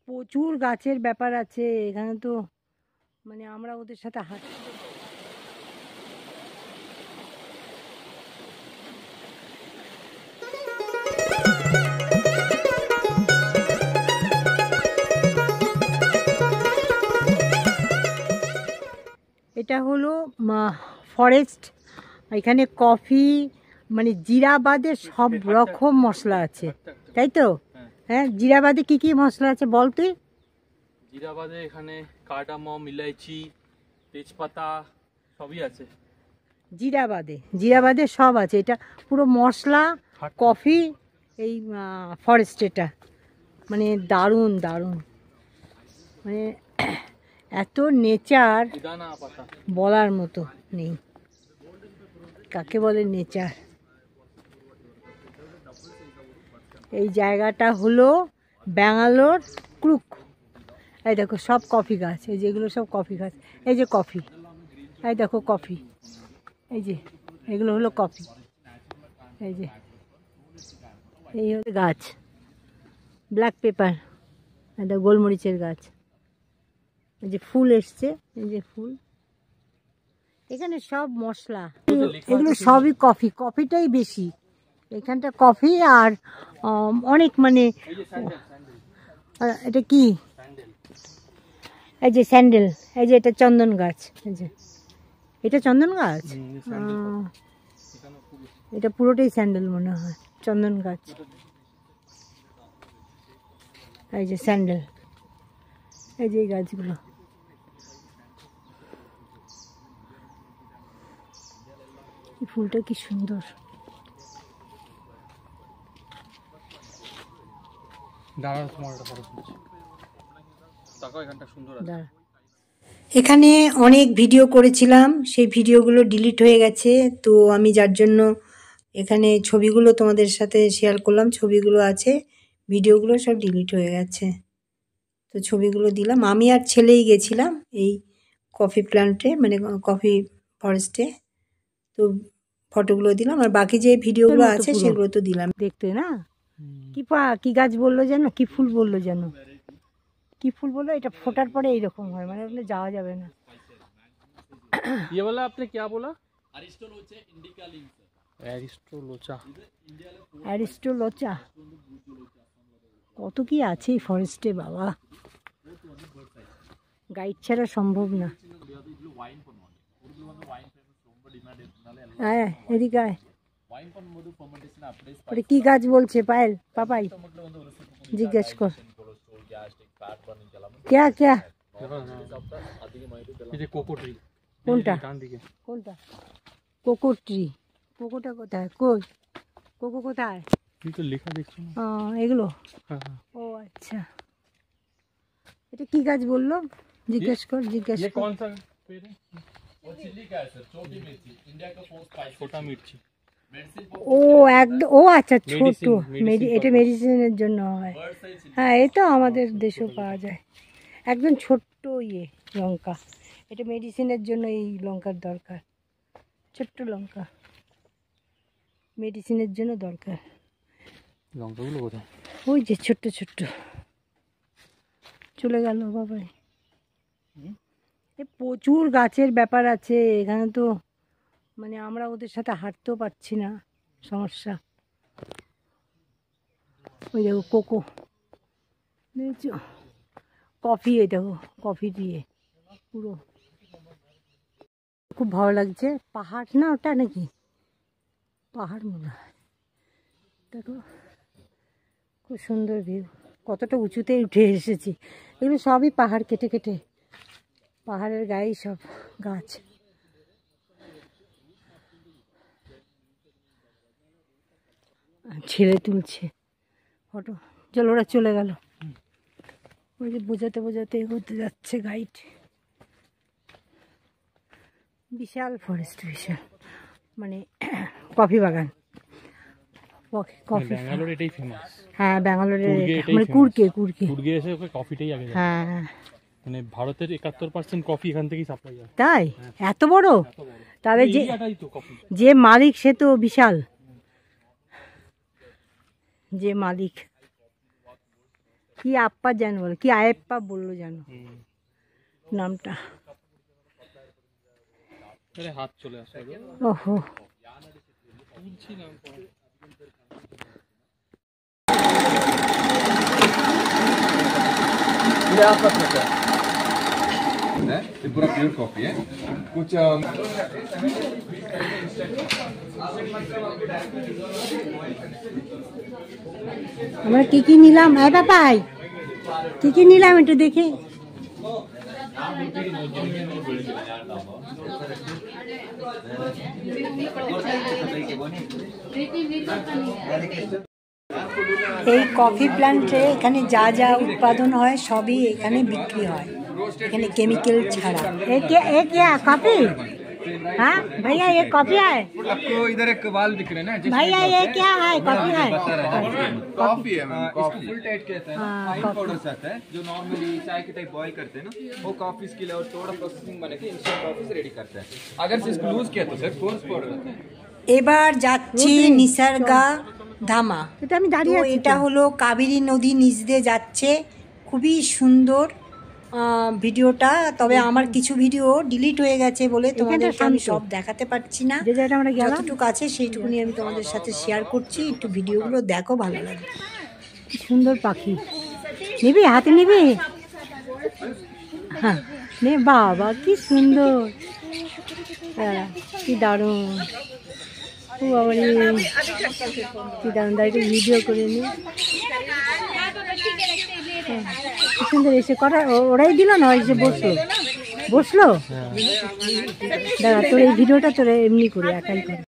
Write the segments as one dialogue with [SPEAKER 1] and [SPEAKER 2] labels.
[SPEAKER 1] প্রচুর গাছের ব্যাপার আছে এখানে, তো মানে আমরা ওদের সাথে হাঁটতে। এটা হলো ফরেস্ট, এখানে কফি মানে জিরা বাদে সব রকম মশলা আছে, তাই তো? হ্যাঁ, জিরা বাদে কি কি মশলা আছে বল তুই?
[SPEAKER 2] জিরা বাদে এখানে কার্ডামম, ইলাইচি, তেজপাতা সবই আছে।
[SPEAKER 1] জিরা বাদে সব আছে। এটা পুরো মশলা, কফি, এই ফরেস্ট। এটা মানে দারুণ দারুণ, মানে এত নেচার বলার মতো নেই। কাকে বলে নেচার? এই জায়গাটা হলো ব্যাঙ্গালোর ক্রুক। এই দেখো সব কফি গাছ, এই যেগুলো সব কফি গাছ। এই যে কফি, এই দেখো কফি, এই যে এগুলো হলো কফি। এই যে এই হলো গাছ, ব্ল্যাক পেপার, এটা গোলমরিচের গাছ। এই যে ফুল এসছে, এই যে ফুল। এখানে সব মশলা, এগুলো সবই কফি, কফিটাই বেশি এখানটা, কফি। আর অনেক মানে এটা কি, এই যে স্যান্ডেল, এই যে এটা চন্দন গাছ, এই যে এটা চন্দন গাছ, এটা পুরোটাই স্যান্ডেল মনে হয়, চন্দন গাছ। এই যে স্যান্ডেল, এই যে এই গাছগুলো। ফুলটা কি সুন্দর। এখানে অনেক ভিডিও করেছিলাম, সেই ভিডিওগুলো ডিলিট হয়ে গেছে, তো আমি যার জন্য এখানে ছবিগুলো তোমাদের সাথে শেয়ার করলাম। ছবিগুলো আছে, ভিডিওগুলো সব ডিলিট হয়ে গেছে, তো ছবিগুলো দিলাম। আমি আর ছেলেই গেছিলাম এই কফি প্ল্যান্টে, মানে কফি ফরেস্টে, তো ফটোগুলো দিলাম। আর বাকি যে ভিডিওগুলো আছে সেগুলো তো দিলাম। দেখতে না কি গাছ বললো যেন, কি ফুল বললো যেন, কি ফুল বললো? এটা ফোটার পরে এইরকম হয়, মানে ওখানে যাওয়া যাবে না।
[SPEAKER 2] ये वाला आपने क्या बोला? अरिस्टोलोचा इंडिका लिंक।
[SPEAKER 1] অ্যারিস্টোলোচা, কত কি আছে এই ফরেস্টে বাবা, গাইড ছাড়া সম্ভব না। হ্যাঁ এদিকে আয়। ওটা কি গাছ বলছে পায়েল, পাপাই জিজ্ঞেস কর। क्या क्या? কোনটা কোনটা? Cocoa tree. কোকোটা কোথায়? কই কোকো কোথায়?
[SPEAKER 2] লেখা দেখছো না?
[SPEAKER 1] এগুলো, ও আচ্ছা। এটা কি গাছ বললো? জিজ্ঞেস কর, জিজ্ঞেস কর।
[SPEAKER 2] कौन सा पेड़ है? वो चिल्ली का है सर, छोटी मिर्ची, इंडिया का फोर्थ स्पाइस, छोटा मिर्ची।
[SPEAKER 1] ও একদম, ও আচ্ছা ছোট, এটা মেডিসিনের জন্য হয়। হ্যাঁ এটা আমাদের দেশেও পাওয়া যায়, একদম ছোট্ট ইয়ে লঙ্কা। এটা মেডিসিনের জন্য এই লঙ্কার দরকার, ছোট্ট লঙ্কা মেডিসিনের জন্য দরকার।
[SPEAKER 2] লঙ্কাগুলো কোথায়?
[SPEAKER 1] ওই যে ছোট্ট ছোট্ট, চলে গেল বাবাই। প্রচুর গাছের ব্যাপার আছে এখানে, তো মানে আমরা ওদের সাথে হাঁটতেও পারছি না, সমস্যা। ওই দেখো কোকো, দেখছো কফি, এই দেখো কফি দিয়ে পুরো, খুব ভালো লাগছে। পাহাড় না ওটা, নাকি পাহাড় মনে হয়। দেখো খুব সুন্দর ভিউ, কতটা উঁচুতে উঠে এসেছি। এগুলো সবই পাহাড় কেটে কেটে, পাহাড়ের গায়ে সব গাছ। ছেলে তুলছে ফটো, চলো ওরা চলে গেল। ওই যে বোঝাতে বোঝাতে এগোতে যাচ্ছে গাইড। বিশাল ফরেস্ট, বিশাল মানে কফি বাগান, কফি।
[SPEAKER 2] ব্যাঙ্গালোর এটাই ফেমাস।
[SPEAKER 1] হ্যাঁ ব্যাঙ্গালোরের, মানে কুর্গে এসে
[SPEAKER 2] কফিটাই আগে।
[SPEAKER 1] হ্যাঁ
[SPEAKER 3] মানে ভারতের 71% কফি এখান থেকেই সাপ্লাই হয়।
[SPEAKER 1] তাই? এত বড়? তাহলে যে যে মালিক সে তো বিশাল, যে মালিক কি আপ্পা জানো বলো, কি আয়েপ্পা বললো জানো নামটা।
[SPEAKER 3] হাত চলে আসে।
[SPEAKER 1] ওহো,
[SPEAKER 4] ये आपका खाता है, ये पूरा प्योर कॉफी है। कुछ
[SPEAKER 1] আমরা কি কি নিলাম? হ্যাঁ বাবাই, কি কি নিলাম একটু দেখে। এই কফি প্ল্যান্টে এখানে যা যা উৎপাদন হয় সবই এখানে বিক্রি হয়, এখানে কেমিক্যাল ছাড়া। এ क्या कॉफी? हाँ भैया ये कॉफी है?
[SPEAKER 4] आपको इधर एक वाल दिख रहे हैं ना,
[SPEAKER 1] भैया ये क्या है? कॉफी है?
[SPEAKER 4] कॉफी है मैम, कॉफी फुल टाइट कहते हैं ना,
[SPEAKER 1] हाँ,
[SPEAKER 4] फाइन
[SPEAKER 1] कॉफी।
[SPEAKER 4] पाउडर से आता है जो नॉर्मली चाय के टाइप बॉईल करते हैं ना, वो कॉफी के लिए और थोड़ा प्रोसेसिंग बना के इंस्टेंट कॉफी से रेडी करते हैं। अगर से इसको लूज किया तो सर कोर्स पाउडर होता है।
[SPEAKER 1] এবার যাচ্ছি নিসর্গা ধামা। এটা আমি দাঁড়িয়ে আছি। এটা হলো কাবেরী নদী নিচ দিয়ে যাচ্ছে, খুবই সুন্দর ভিডিওটা। তবে আমার কিছু ভিডিও ডিলিট হয়ে গেছে বলে তোমাদেরকে আমি সব দেখাতে পারছি না। যতটুকু আছে সেইটুকুনি আমি তোমাদের সাথে শেয়ার করছি, একটু ভিডিওগুলো দেখো, ভালো লাগে। কি সুন্দর পাখি। নিবি হাতে নিবি? হ্যাঁ নে বাবা, কি সুন্দর, কি দারুণ। ও বাবা রে, কি দারুণ, একটু ভিডিও করে নি। কি সুন্দর এসে কটা ওরাই দিল না, এসে বসলো। দাঁড়া, তোর এই ভিডিওটা তোরা এমনি করে একাই করে।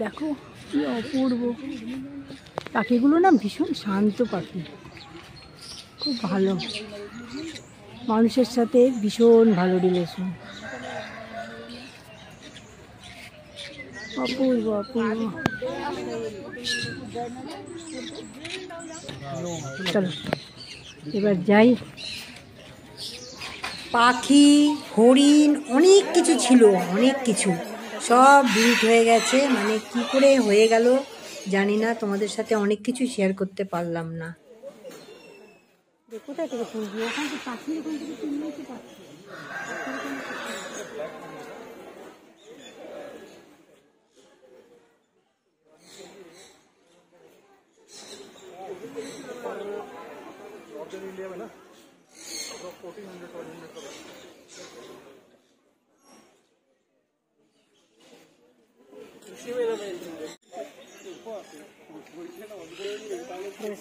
[SPEAKER 1] দেখো কি অপূর্ব পাখিগুলো, না ভীষণ শান্ত পাখি, খুব ভালো, মানুষের সাথে ভীষণ ভালো রিলেশন। অপূর্ব অপূর্ব। চলো এবার যাই। পাখি, হরিণ, অনেক কিছু ছিল, অনেক কিছু, সব ডিলিট হয়ে গেছে। মানে কি করে হয়ে গেল জানি না, তোমাদের সাথে অনেক কিছু শেয়ার করতে পারলাম না। কোথায় থেকে শুনবি? ওখান থেকে পাখি, ওখান থেকে শুনলেই তো পাখি।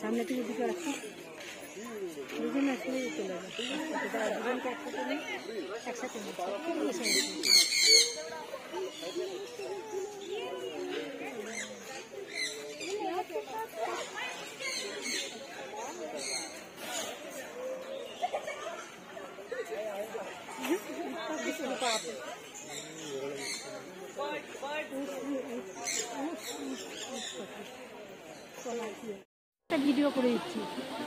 [SPEAKER 1] সামনে থেকে দিকে রাখছি, দুজন আসলে চলে যাবে, দুজনকে একসাথে ভিডিও করে দিচ্ছি।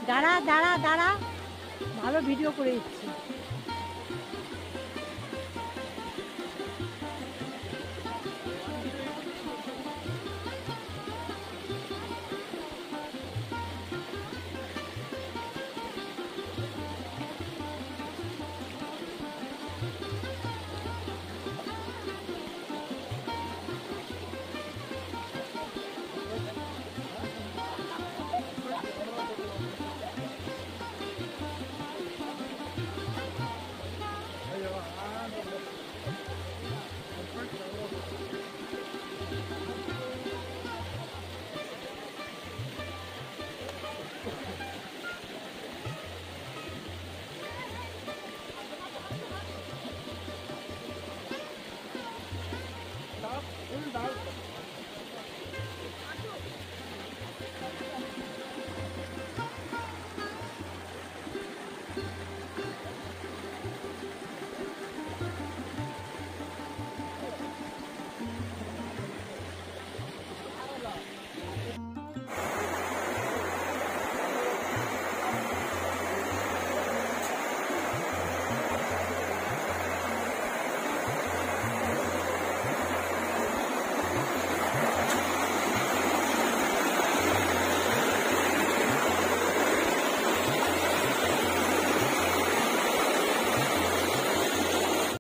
[SPEAKER 1] দাঁড়া দাঁড়া দাঁড়া, ভালো ভিডিও করে দিচ্ছি।